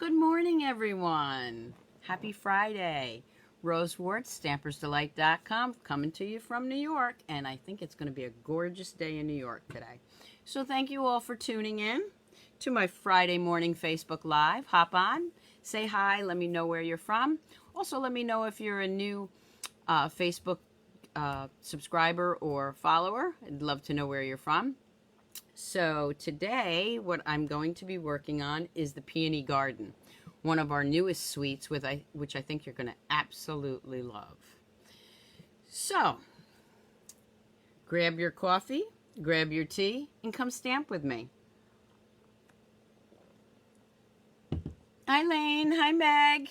Good morning, everyone. Happy Friday. Rose Ward, Stampersdelight.com, coming to you from New York, and I think it's going to be a gorgeous day in New York today. So thank you all for tuning in to my Friday morning Facebook Live. Hop on, say hi, let me know where you're from. Also, let me know if you're a new Facebook subscriber or follower. I'd love to know where you're from. So today, what I'm going to be working on is the Peony Garden, one of our newest suites, which I think you're going to absolutely love. So, grab your coffee, grab your tea, and come stamp with me. Hi, Lane. Hi, Meg.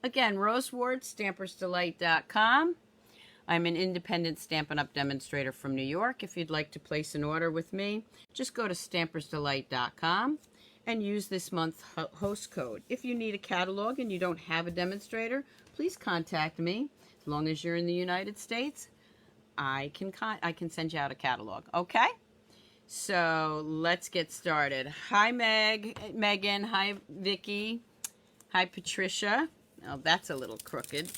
Again, Rose Ward, Stampersdelight.com. I'm an independent Stampin' Up! Demonstrator from New York. If you'd like to place an order with me, just go to Stampersdelight.com and use this month's host code. If you need a catalog and you don't have a demonstrator, please contact me. As long as you're in the United States, I can send you out a catalog, okay? So let's get started. Hi, Megan. Hi, Vicky. Hi, Patricia. Oh, that's a little crooked.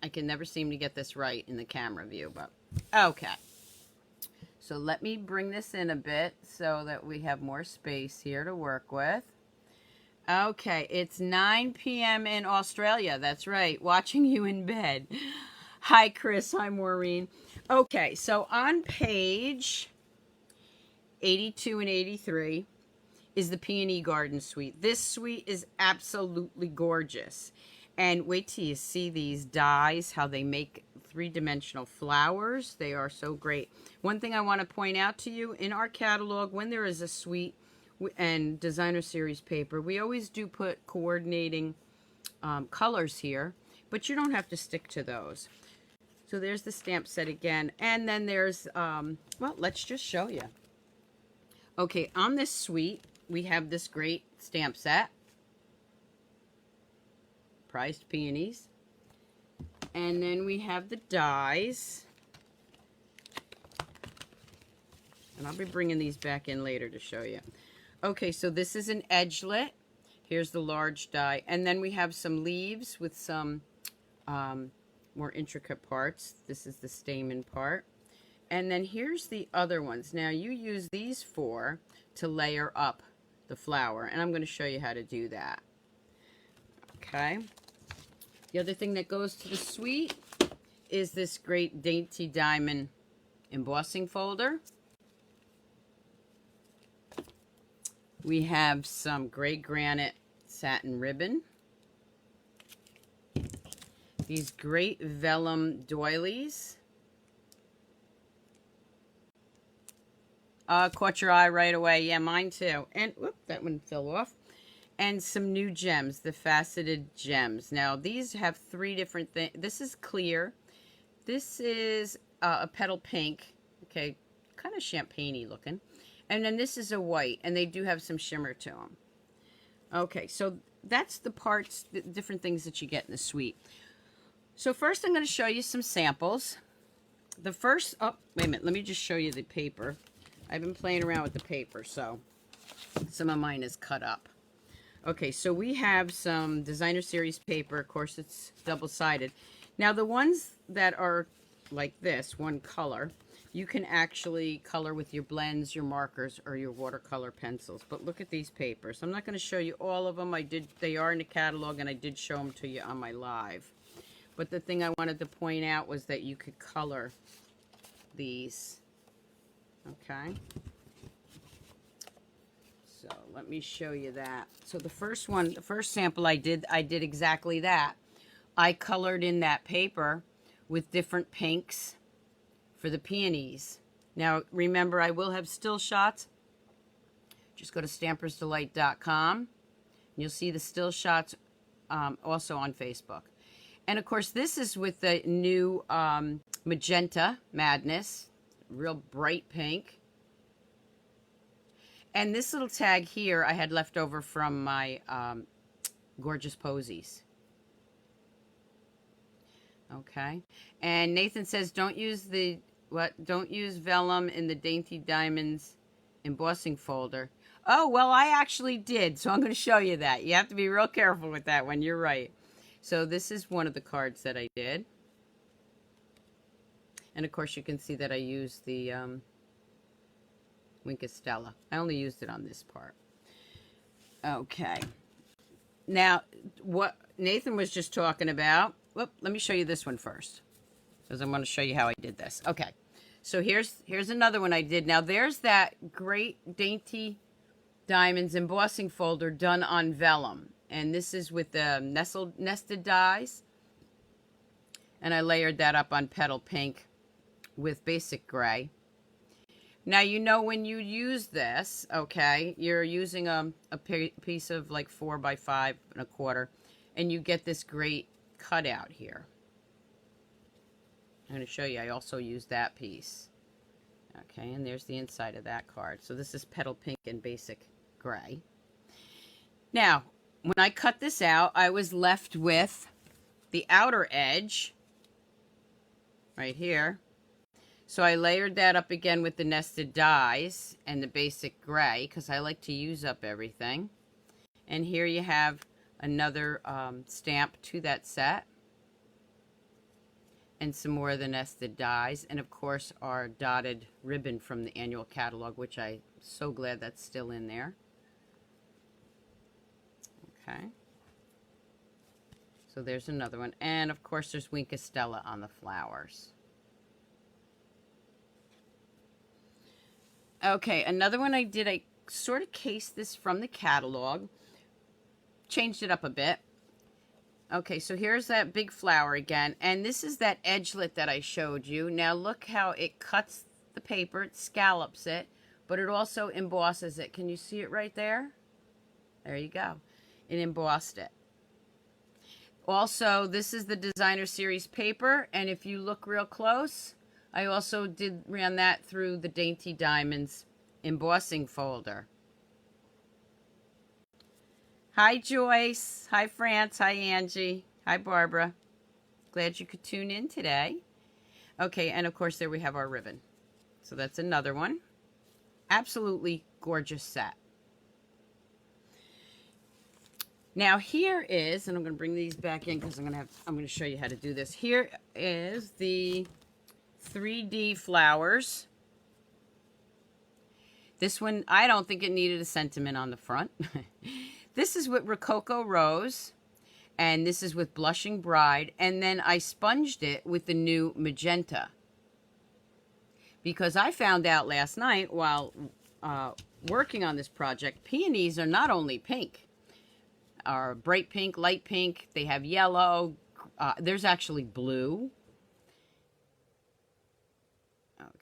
I can never seem to get this right in the camera view, but okay. So let me bring this in a bit so that we have more space here to work with. Okay, it's 9 p.m. in Australia. That's right, watching you in bed. Hi, Chris. Hi, Maureen. Okay, so on page 82 and 83 is the Peony Garden Suite. This suite is absolutely gorgeous. And wait till you see these dies, how they make three-dimensional flowers. They are so great. One thing I want to point out to you, in our catalog, when there is a suite and designer series paper, we always do put coordinating colors here, but you don't have to stick to those. So there's the stamp set again. And then there's, well, let's just show you. Okay, on this suite, we have this great stamp set. Prized peonies, and then we have the dies, and I'll be bringing these back in later to show you. Okay, so this is an edgelet. Here's the large die, and then we have some leaves with some more intricate parts. This is the stamen part, and then here's the other ones. Now you use these four to layer up the flower, and I'm going to show you how to do that. Okay. The other thing that goes to the suite is this great dainty diamond embossing folder. We have some gray granite satin ribbon. These great vellum doilies. Caught your eye right away. Yeah, mine too. And whoop, that one fell off. And some new gems, the faceted gems. Now, these have three different things. This is clear. This is a petal pink. Okay, kind of champagne-y looking. And then this is a white, and they do have some shimmer to them. Okay, so that's the parts, the different things that you get in the suite. So first I'm going to show you some samples. The first, oh, wait a minute, let me just show you the paper. I've been playing around with the paper, so some of mine is cut up. Okay, so we have some designer series paper. Of course, it's double-sided. Now, the ones that are like this, one color, you can actually color with your blends, your markers, or your watercolor pencils. But look at these papers. I'm not going to show you all of them. They are in the catalog, and I did show them to you on my live. But the thing I wanted to point out was that you could color these. Okay. So let me show you that. So the first one, the first sample I did exactly that. I colored in that paper with different pinks for the peonies. Now remember, I will have still shots. Just go to Stampersdelight.com. You'll see the still shots also on Facebook. And of course, this is with the new Magenta Madness, real bright pink. And this little tag here I had left over from my Gorgeous Posies. Okay. And Nathan says, don't use Velum in the Dainty Diamonds embossing folder. Oh, well, I actually did, so I'm going to show you that. You have to be real careful with that one. You're right. So this is one of the cards that I did. And, of course, you can see that I used the Winkostella. I only used it on this part. Okay. Now, what Nathan was just talking about, whoop, let me show you this one first, because I'm going to show you how I did this. Okay. So here's another one I did. Now, there's that great Dainty Diamonds embossing folder done on vellum. And this is with the nested dies. And I layered that up on Petal Pink with basic gray. Now, you know when you use this, okay, you're using a piece of like 4 by 5 1/4, and you get this great cutout here. I'm going to show you. I also used that piece. Okay, and there's the inside of that card. So this is Petal Pink and basic gray. Now, when I cut this out, I was left with the outer edge right here. So I layered that up again with the nested dies and the basic gray, because I like to use up everything. And here you have another stamp to that set. And some more of the nested dies. And of course our dotted ribbon from the annual catalog, which I'm so glad that's still in there. Okay. So there's another one. And of course there's Winkostella on the flowers. Okay, another one I did, I sort of cased this from the catalog. Changed it up a bit. Okay, so here's that big flower again. And this is that edgelet that I showed you. Now look how it cuts the paper. It scallops it. But it also embosses it. Can you see it right there? There you go. It embossed it. Also, this is the Designer Series paper. And if you look real close, I also ran that through the Dainty Diamonds embossing folder. Hi, Joyce. Hi, France. Hi, Angie. Hi, Barbara. Glad you could tune in today. Okay, and of course, there we have our ribbon. So that's another one. Absolutely gorgeous set. Now here is, and I'm going to bring these back in because I'm going to show you how to do this. Here is the 3D flowers. This one, I don't think it needed a sentiment on the front. This is with Rococo Rose, and this is with Blushing Bride, and then I sponged it with the new Magenta. Because I found out last night while working on this project, peonies are not only pink, are bright pink, light pink, they have yellow, there's actually blue.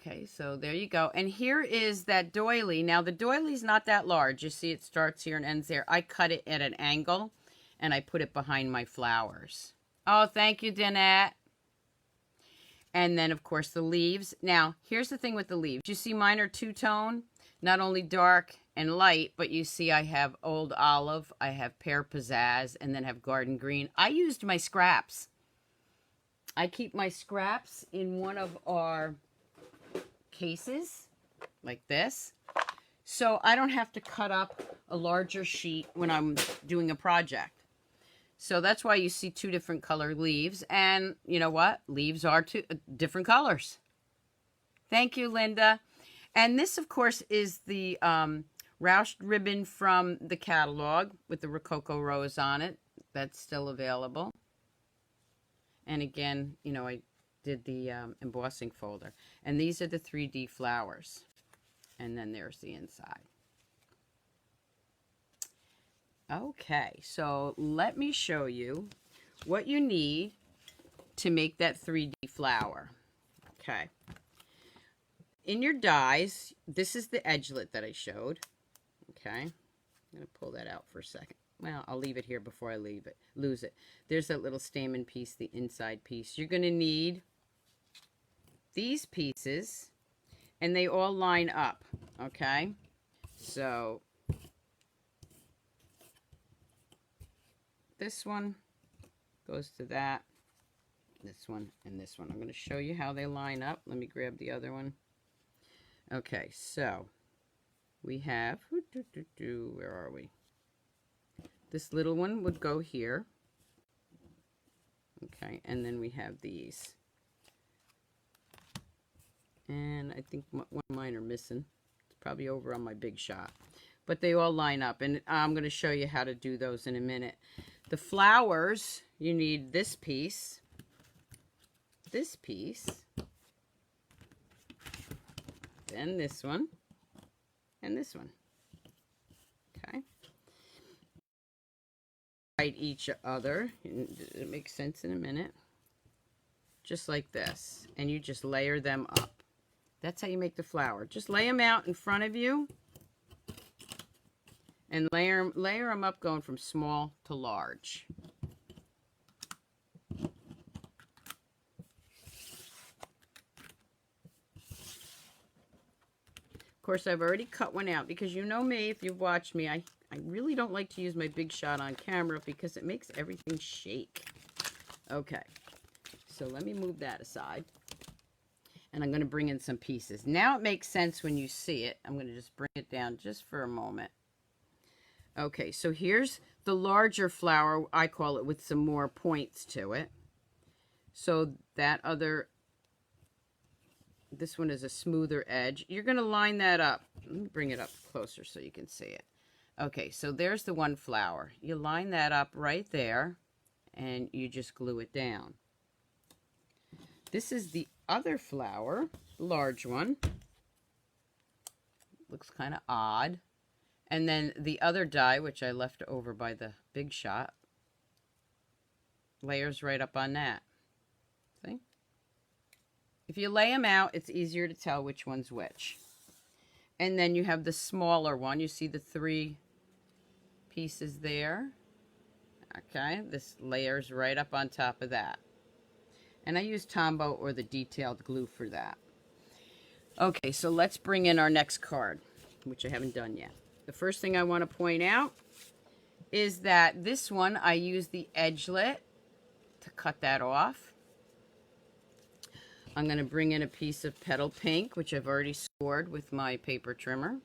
Okay, so there you go. And here is that doily. Now, the doily's not that large. You see it starts here and ends there. I cut it at an angle, and I put it behind my flowers. Oh, thank you, Danette. And then, of course, the leaves. Now, here's the thing with the leaves. You see mine are two-tone, not only dark and light, but you see I have Old Olive, I have Pear Pizzazz, and then have Garden Green. I used my scraps. I keep my scraps in one of our cases like this, so I don't have to cut up a larger sheet when I'm doing a project. So that's why you see two different color leaves, and you know what, leaves are two different colors. Thank you, Linda. And this of course is the ruched ribbon from the catalog with the Rococo Rose on it. That's still available. And again, you know, I did the embossing folder. And these are the 3D flowers. And then there's the inside. Okay, so let me show you what you need to make that 3D flower. Okay. In your dies, this is the edgelet that I showed. Okay. I'm going to pull that out for a second. Well, I'll leave it here before I lose it. There's that little stamen piece, the inside piece. You're going to need these pieces, and they all line up, okay? So this one goes to that, this one, and this one. I'm going to show you how they line up. Let me grab the other one. Okay, so we have, where are we? This little one would go here. Okay, and then we have these. And I think one of mine are missing. It's probably over on my big shot. But they all line up, and I'm going to show you how to do those in a minute. The flowers, you need this piece, then this one, and this one. Okay. Right each other. It makes sense in a minute. Just like this. And you just layer them up. That's how you make the flower. Just lay them out in front of you. And layer them up going from small to large. Of course, I've already cut one out because you know me, if you've watched me, I really don't like to use my big shot on camera because it makes everything shake. Okay, so let me move that aside. And I'm going to bring in some pieces. Now it makes sense when you see it. I'm going to just bring it down just for a moment. Okay, so here's the larger flower, I call it, with some more points to it. So that other, this one is a smoother edge. You're going to line that up. Let me bring it up closer so you can see it. Okay, so there's the one flower. You line that up right there, and you just glue it down. This is the other flower, the large one. Looks kind of odd. And then the other die, which I left over by the big shot, layers right up on that. See? If you lay them out, it's easier to tell which one's which. And then you have the smaller one. You see the 3 pieces there? Okay, this layers right up on top of that. And I use Tombow or the detailed glue for that. Okay, so let's bring in our next card, which I haven't done yet. The first thing I want to point out is that this one, I use the edgelet to cut that off. I'm going to bring in a piece of Petal Pink, which I've already scored with my paper trimmer.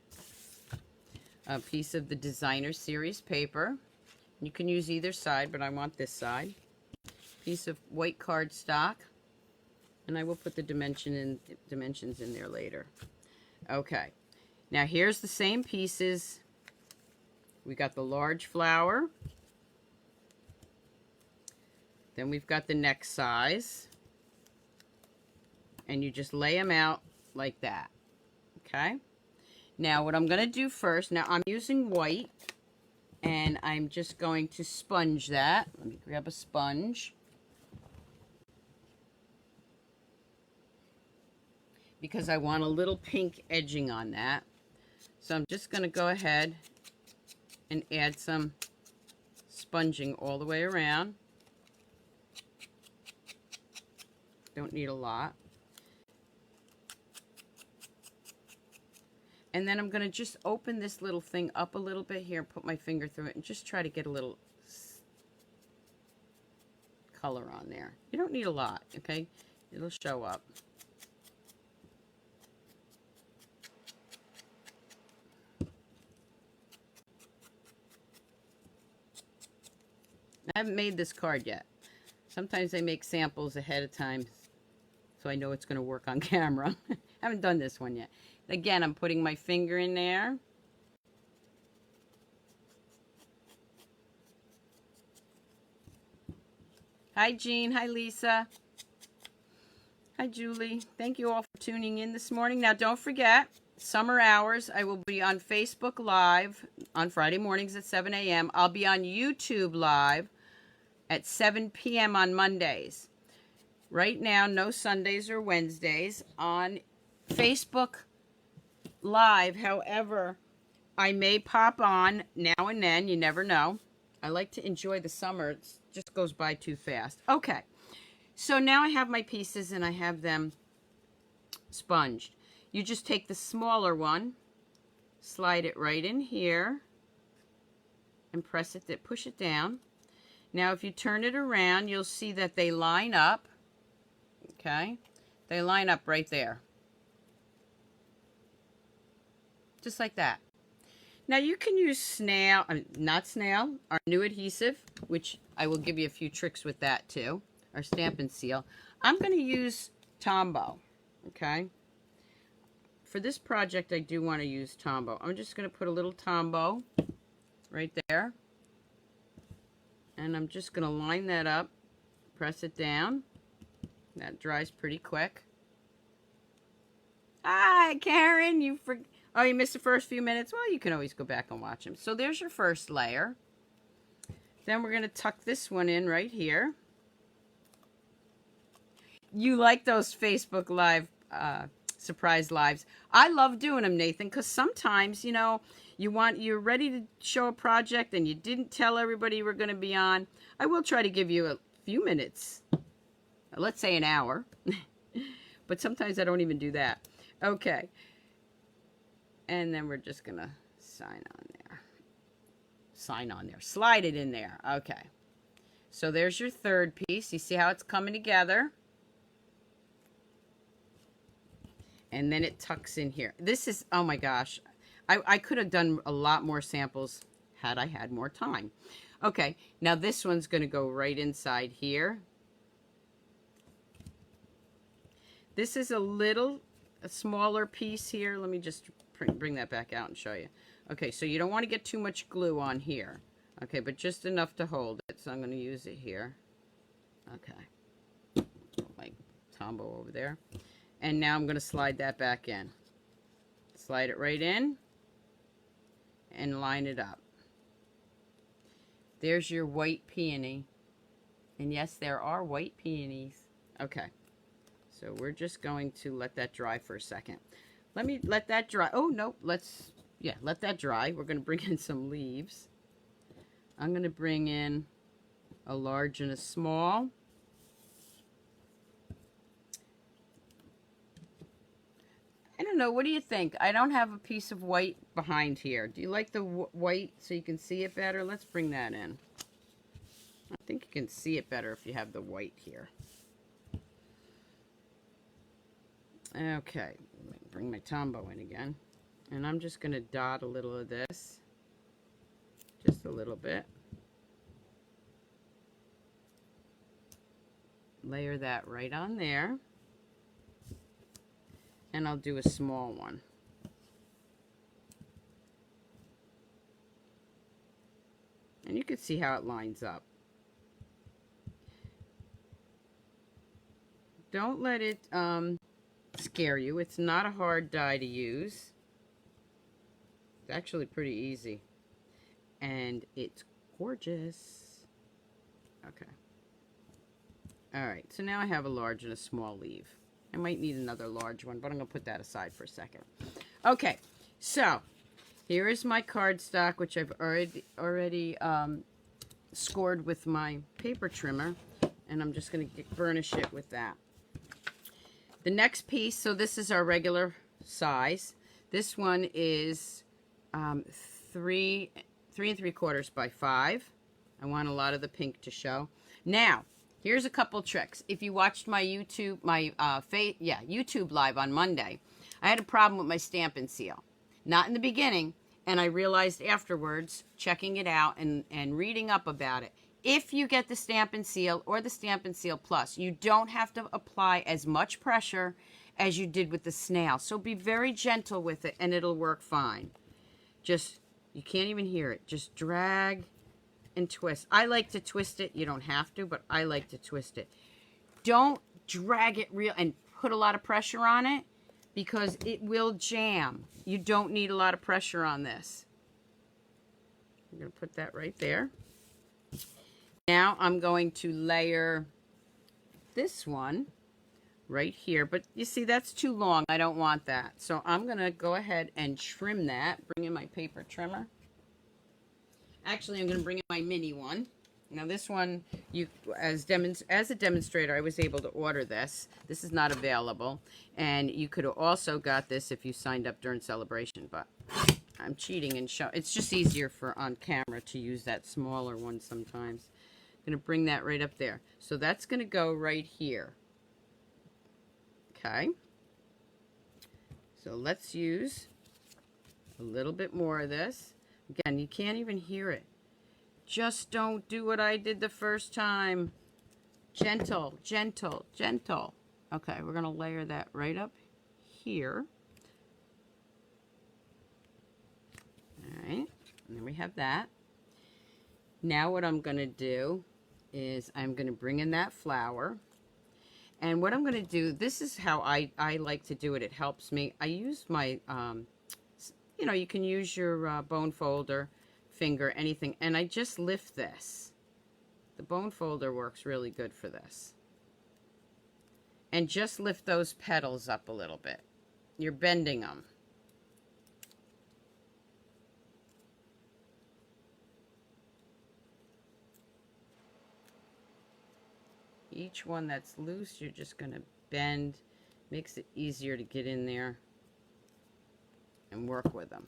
A piece of the Designer Series paper. You can use either side, but I want this side. Piece of white cardstock. And I will put the dimensions in there later. Okay. Now here's the same pieces. We got the large flower. Then we've got the next size. And you just lay them out like that. Okay? Now what I'm going to do first, now I'm using white. And I'm just going to sponge that. Let me grab a sponge. Because I want a little pink edging on that. So I'm just going to go ahead and add some sponging all the way around. Don't need a lot. And then I'm going to just open this little thing up a little bit here, put my finger through it, and just try to get a little color on there. You don't need a lot, okay? It'll show up. I haven't made this card yet. Sometimes I make samples ahead of time so I know it's going to work on camera. I haven't done this one yet. Again, I'm putting my finger in there. Hi, Jean. Hi, Lisa. Hi, Julie. Thank you all for tuning in this morning. Now, don't forget, summer hours, I will be on Facebook Live on Friday mornings at 7 a.m. I'll be on YouTube Live at 7 p.m. on Mondays. Right now, no Sundays or Wednesdays on Facebook Live. However, I may pop on now and then. You never know. I like to enjoy the summer. It just goes by too fast. Okay. So now I have my pieces and I have them sponged. You just take the smaller one, slide it right in here, and press it, push it down. Now if you turn it around, you'll see that they line up. Okay? They line up right there. Just like that. Now you can use snail, not snail, our new adhesive, which I will give you a few tricks with that too, our Stampin' Seal. I'm going to use Tombow, okay? For this project, I do want to use Tombow. I'm just going to put a little Tombow right there. And I'm just going to line that up, press it down. That dries pretty quick. Hi, Karen, oh, you missed the first few minutes? Well, you can always go back and watch them. So there's your first layer. Then we're going to tuck this one in right here. You like those Facebook Live surprise lives. I love doing them, Nathan, because sometimes, you know, you're ready to show a project and you didn't tell everybody you were going to be on. I will try to give you a few minutes. Let's say an hour. But sometimes I don't even do that. Okay. And then we're just going to sign on there. Slide it in there. Okay. So there's your third piece. You see how it's coming together? And then it tucks in here. This is, oh my gosh. I could have done a lot more samples had I had more time. Okay. Now this one's going to go right inside here. This is a smaller piece here. Let me just bring that back out and show you. Okay, so you don't want to get too much glue on here. Okay, but just enough to hold it. So I'm going to use it here. Okay. Put my Tombow over there. And now I'm going to slide that back in. Slide it right in. And line it up. There's your white peony. And yes, there are white peonies. Okay. So we're just going to let that dry for a second. Let me let that dry. Oh, no. Let that dry. We're going to bring in some leaves. I'm going to bring in a large and a small. I don't know. What do you think? I don't have a piece of white behind here. Do you like the white so you can see it better? Let's bring that in. I think you can see it better if you have the white here. Okay, bring my Tombow in again. And I'm just going to dot a little of this. Just a little bit. Layer that right on there. And I'll do a small one. And you can see how it lines up. Don't let it scare you. It's not a hard die to use. It's actually pretty easy. And it's gorgeous. Okay. Alright, so now I have a large and a small leaf. I might need another large one, but I'm going to put that aside for a second. Okay, so here is my cardstock, which I've already scored with my paper trimmer. And I'm just going to burnish it with that. The next piece, so this is our regular size. This one is 3 3/4 by 5. I want a lot of the pink to show. Now, here's a couple tricks. If you watched my YouTube, YouTube live on Monday, I had a problem with my Stampin' Seal. Not in the beginning, and I realized afterwards, checking it out and reading up about it. If you get the Stampin' Seal or the Stampin' Seal Plus, you don't have to apply as much pressure as you did with the snail. So be very gentle with it and it'll work fine. Just, you can't even hear it. Just drag and twist. I like to twist it. You don't have to, but I like to twist it. Don't drag it real and put a lot of pressure on it because it will jam. You don't need a lot of pressure on this. I'm going to put that right there. Now I'm going to layer this one right here. But you see, that's too long. I don't want that. So I'm going to go ahead and trim that. Bring in my paper trimmer. Actually, I'm going to bring in my mini one. Now this one, as a demonstrator, I was able to order this. This is not available. And you could have also got this if you signed up during celebration. But I'm cheating and show. It's just easier for on camera to use that smaller one sometimes. I'm going to bring that right up there. So that's going to go right here. Okay. So let's use a little bit more of this. Again, you can't even hear it. Just don't do what I did the first time. Gentle, gentle, gentle. Okay, we're going to layer that right up here. All right, and then we have that. Now what I'm going to do is I'm going to bring in that flower. And what I'm going to do, this is how I like to do it. It helps me. I use my, you know, you can use your bone folder, finger, anything. And I just lift this. The bone folder works really good for this. And just lift those petals up a little bit. You're bending them. Each one that's loose, you're just going to bend. Makes it easier to get in there and work with them.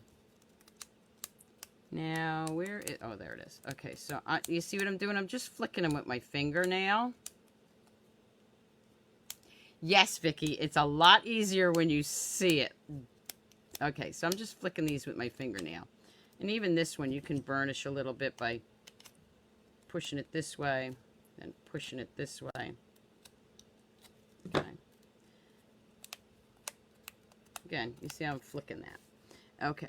Now, where is... Oh, there it is. Okay, so you see what I'm doing? I'm just flicking them with my fingernail. Yes, Vicky, it's a lot easier when you see it. Okay, so I'm just flicking these with my fingernail. And even this one, you can burnish a little bit by pushing it this way and pushing it this way. Okay. Again, you see how I'm flicking that. Okay.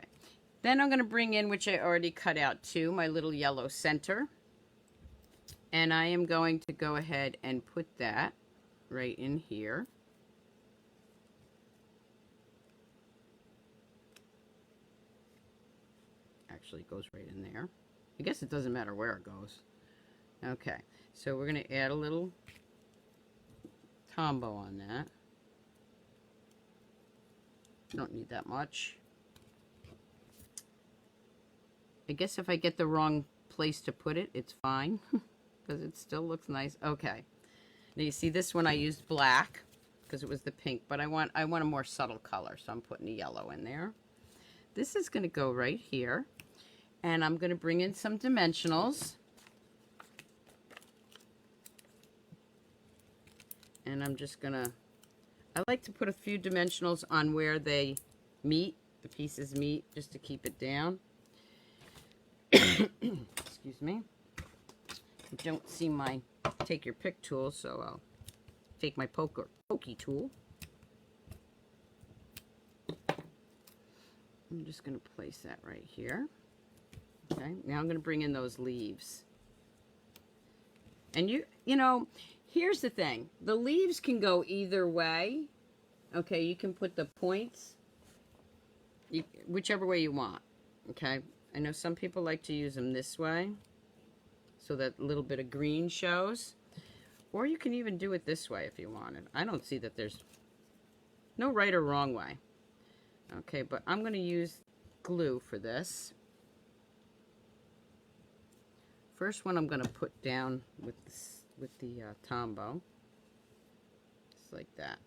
Then I'm going to bring in, which I already cut out too, my little yellow center. And I am going to go ahead and put that right in here. Actually, it goes right in there. I guess it doesn't matter where it goes. Okay, so we're going to add a little tombow on that. Don't need that much. I guess if I get the wrong place to put it, it's fine. Because it still looks nice. Okay. Now you see this one I used black because it was the pink, but I want a more subtle color, so I'm putting the yellow in there. This is going to go right here, and I'm going to bring in some dimensionals. And I'm just going to, I like to put a few dimensionals on where they meet, the pieces meet, just to keep it down. Excuse me. I don't see my take your pick tool, so I'll take my pokey tool. I'm just going to place that right here. Okay, now I'm going to bring in those leaves. And you know, here's the thing. The leaves can go either way. Okay, you can put the points whichever way you want. Okay, I know some people like to use them this way, so that little bit of green shows. Or you can even do it this way if you wanted. I don't see that there's no right or wrong way. Okay, but I'm going to use glue for this. First one I'm going to put down with the tombow. Just like that.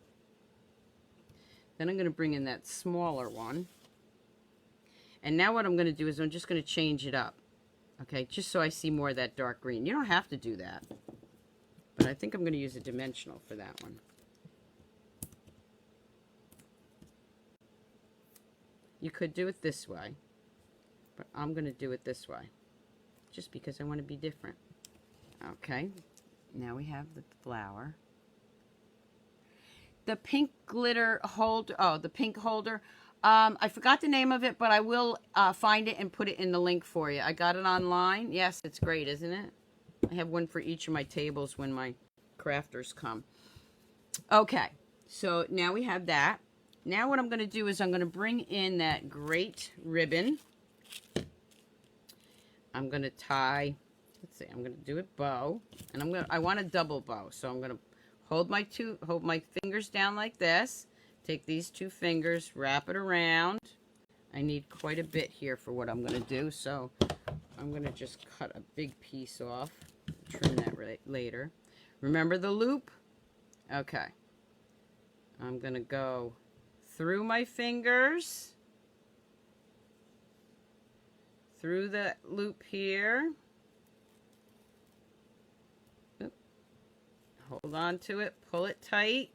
Then I'm going to bring in that smaller one. And now what I'm going to do is I'm just going to change it up. Okay, just so I see more of that dark green. You don't have to do that. But I think I'm going to use a dimensional for that one. You could do it this way. But I'm going to do it this way. Just because I want to be different. Okay, now we have the flower. The pink glitter holder, oh, the pink holder. I forgot the name of it, but I will find it and put it in the link for you. I got it online. Yes, it's great, isn't it? I have one for each of my tables when my crafters come. Okay, so now we have that. Now what I'm going to do is I'm going to bring in that great ribbon. I'm going to tie, let's see, I'm going to do it bow. And I want a double bow. So I'm going to hold my fingers down like this. Take these two fingers, wrap it around. I need quite a bit here for what I'm going to do, so I'm going to just cut a big piece off. Trim that later. Remember the loop? Okay. I'm going to go through my fingers, through the loop here. Oop. Hold on to it, pull it tight.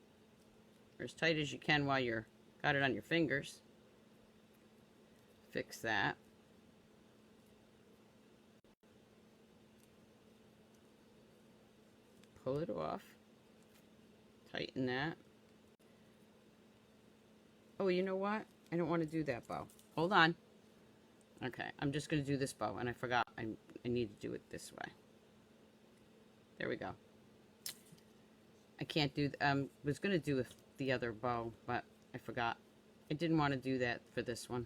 Or as tight as you can while you're got it on your fingers. Fix that. pull it off. Tighten that. Oh, you know what? I don't want to do that bow. Hold on. Okay, I'm just going to do this bow, and I forgot I need to do it this way. There we go. I can't do, was going to do the other bow, but I forgot. I didn't want to do that for this one.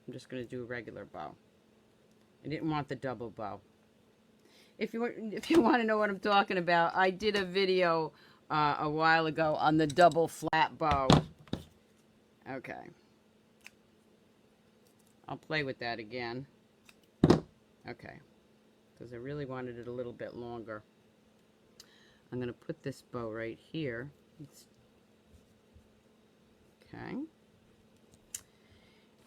I'm just going to do a regular bow. I didn't want the double bow. If you want to know what I'm talking about, I did a video a while ago on the double flat bow. Okay. I'll play with that again. Okay. Because I really wanted it a little bit longer. I'm going to put this bow right here. Okay.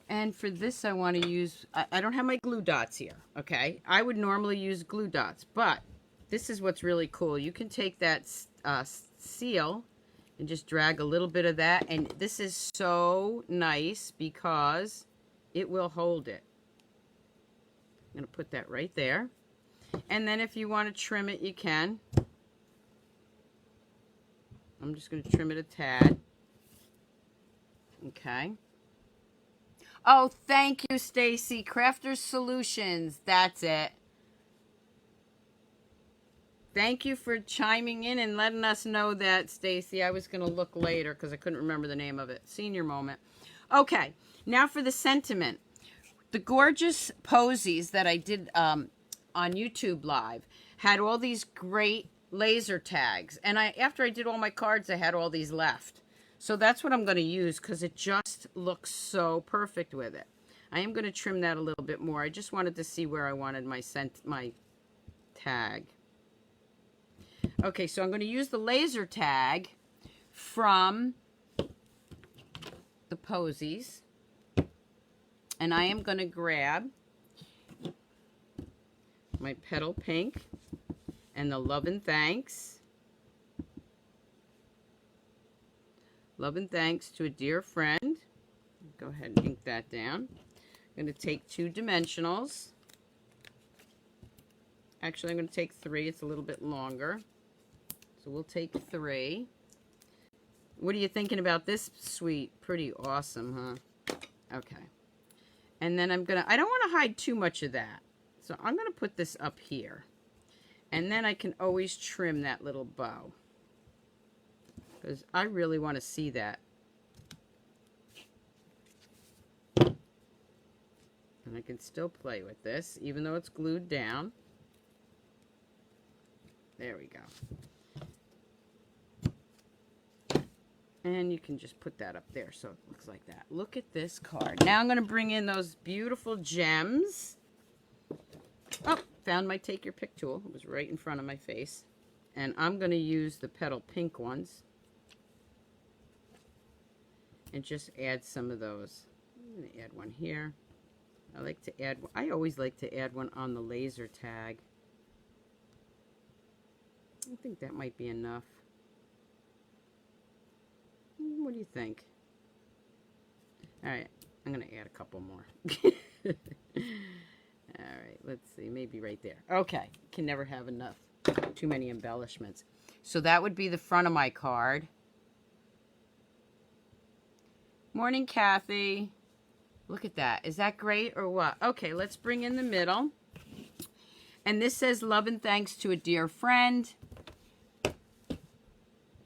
And for this, I want to use, I don't have my glue dots here, okay? I would normally use glue dots, but this is what's really cool. You can take that seal and just drag a little bit of that, and this is so nice because it will hold it. I'm going to put that right there. And then if you want to trim it, you can. I'm just going to trim it a tad. Okay. Oh, thank you, Stacy. Crafters Solutions. That's it. Thank you for chiming in and letting us know that, Stacy. I was going to look later because I couldn't remember the name of it. Senior moment. Okay, now for the sentiment. The gorgeous posies that I did on YouTube Live had all these great laser tags. And after I did all my cards, I had all these left. So that's what I'm going to use because it just looks so perfect with it. I am going to trim that a little bit more. I just wanted to see where I wanted my tag. Okay, so I'm going to use the laser tag from the posies. And I am going to grab my Petal Pink and the Love and Thanks. Love and thanks to a dear friend. Go ahead and ink that down. I'm going to take 2 dimensionals. Actually, I'm going to take 3. It's a little bit longer. So we'll take 3. What are you thinking about this suite? Pretty awesome, huh? Okay. And then I don't want to hide too much of that. So I'm going to put this up here. And then I can always trim that little bow. Because I really want to see that. And I can still play with this, even though it's glued down. There we go. And you can just put that up there so it looks like that. Look at this card. Now I'm going to bring in those beautiful gems. Oh, found my Take Your Pick tool. It was right in front of my face. And I'm going to use the Petal Pink ones. And just add some of those. I'm going to add one here. I always like to add one on the laser tag. I think that might be enough. What do you think? Alright, I'm going to add a couple more. Alright, let's see. Maybe right there. Okay, can never have enough. Too many embellishments. So that would be the front of my card. Morning, Kathy. Look at that. Is that great or what? Okay, let's bring in the middle. And this says, love and thanks to a dear friend.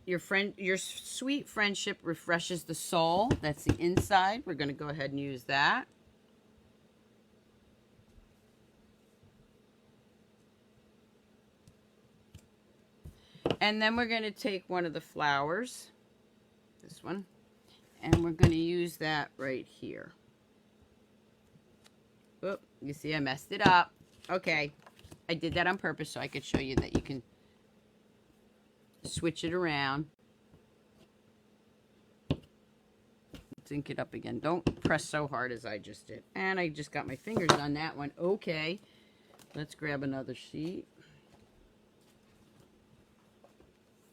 Your sweet friendship refreshes the soul. That's the inside. We're going to go ahead and use that. And then we're going to take one of the flowers. This one. And we're going to use that right here. Oop, you see I messed it up. Okay. I did that on purpose so I could show you that you can switch it around. Let's ink it up again. Don't press so hard as I just did. And I just got my fingers on that one. Okay. Let's grab another sheet.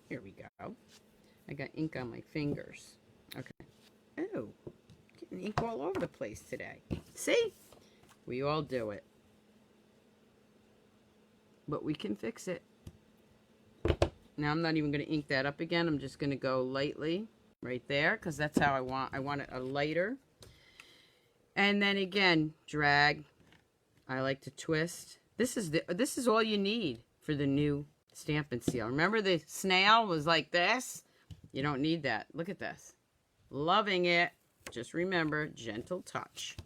Here we go. I got ink on my fingers. Okay. Oh, getting ink all over the place today. See? We all do it. But we can fix it. Now I'm not even going to ink that up again. I'm just going to go lightly right there because that's how I want it a lighter. And then again, drag. I like to twist. This is all you need for the new Stampin' Seal. Remember the snail was like this? You don't need that. Look at this. Loving it. Just remember, gentle touch.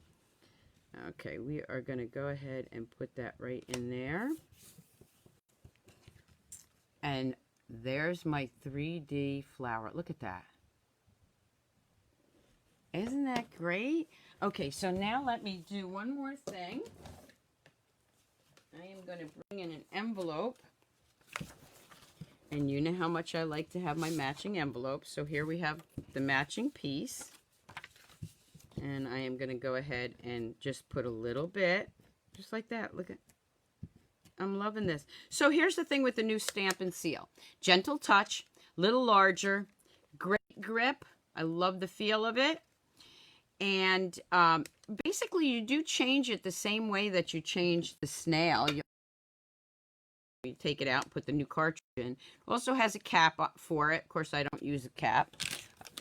Okay, we are going to go ahead and put that right in there. And there's my 3D flower. Look at that. Isn't that great? Okay, so now let me do one more thing. I am going to bring in an envelope. And you know how much I like to have my matching envelope. So here we have the matching piece. And I am going to go ahead and just put a little bit. Just like that. Look at. I'm loving this. So here's the thing with the new Stampin' Seal. Gentle touch, little larger, great grip. I love the feel of it. And basically you do change it the same way that you change the snail. You take it out and put the new cartridge in. It also has a cap for it. Of course, I don't use a cap.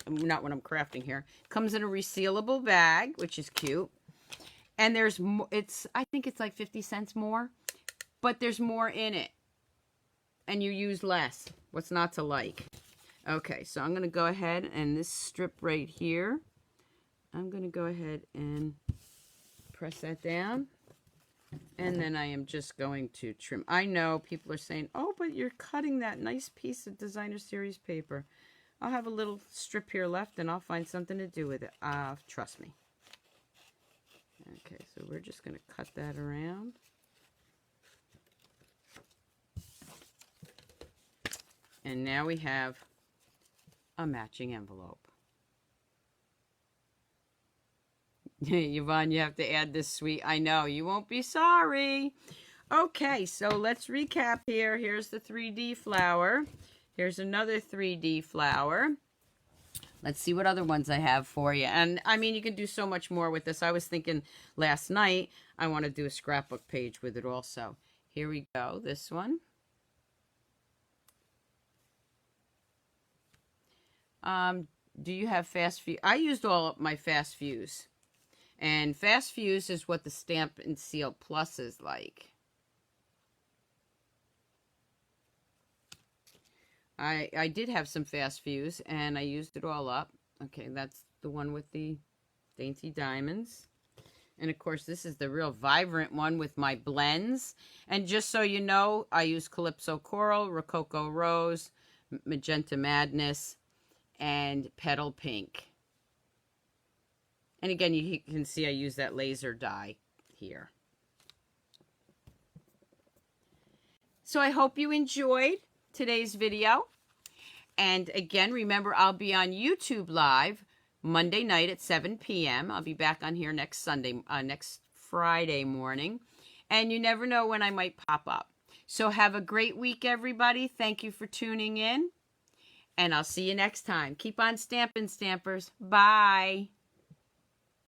Not when I'm crafting here. Comes in a resealable bag, which is cute. And there's I think it's like 50 cents more. But there's more in it. And you use less. What's not to like? Okay, so I'm going to go ahead and this strip right here, I'm going to go ahead and press that down. And then I am just going to trim. I know people are saying, oh, but you're cutting that nice piece of designer series paper. I'll have a little strip here left and I'll find something to do with it. Trust me. Okay, so we're just going to cut that around. And now we have a matching envelope. Yvonne, you have to add this sweet. I know, you won't be sorry. Okay, so let's recap here. Here's the 3D flower. Here's another 3D flower. Let's see what other ones I have for you. And, I mean, you can do so much more with this. I was thinking last night I want to do a scrapbook page with it also. Here we go. This one. Do you have fast fuse? I used all of my fast fuse. And fast fuse is what the Stampin' Seal Plus is like. I did have some fast fuse and I used it all up. Okay, that's the one with the dainty diamonds. And of course, this is the real vibrant one with my blends. And just so you know, I use Calypso Coral, Rococo Rose, Magenta Madness, and Petal Pink. And again, you can see I use that laser dye here. So I hope you enjoyed today's video. And again, remember, I'll be on YouTube Live Monday night at 7 p.m. I'll be back on here next Friday morning. And you never know when I might pop up. So have a great week, everybody. Thank you for tuning in. And I'll see you next time. Keep on stamping, Stampers. Bye.